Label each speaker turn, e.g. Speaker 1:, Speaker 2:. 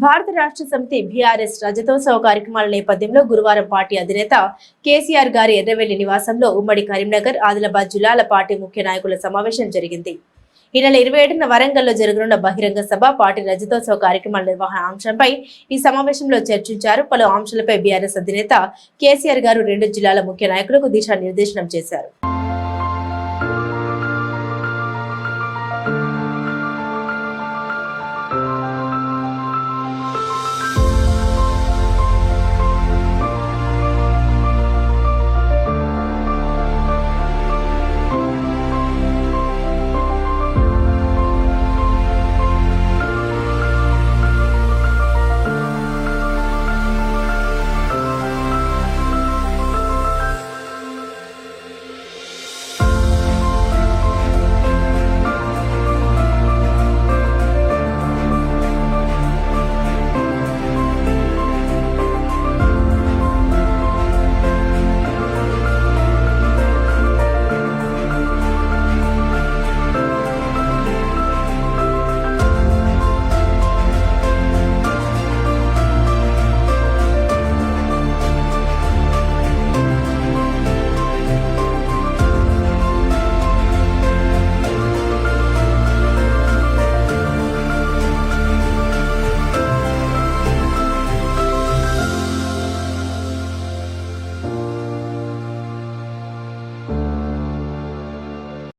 Speaker 1: భారత రాష్ట్ర సమితి బీఆర్ఎస్ రజతోత్సవ కార్యక్రమాల నేపథ్యంలో గురువారం పార్టీ అధినేత కేసీఆర్ గారి ఎర్రవెల్లి నివాసంలో ఉమ్మడి కరీంనగర్, ఆదిలాబాద్ జిల్లాల పార్టీ ముఖ్య నాయకుల సమావేశం జరిగింది. ఈ నెల 27న వరంగల్లో జరగనున్న బహిరంగ సభ, పార్టీ రజతోత్సవ కార్యక్రమాల నిర్వహణ అంశంపై ఈ సమావేశంలో చర్చించారు. పలు అంశాలపై బీఆర్ఎస్ అధినేత కేసీఆర్ గారు రెండు జిల్లాల ముఖ్య నాయకులకు దిశానిర్దేశనం చేశారు.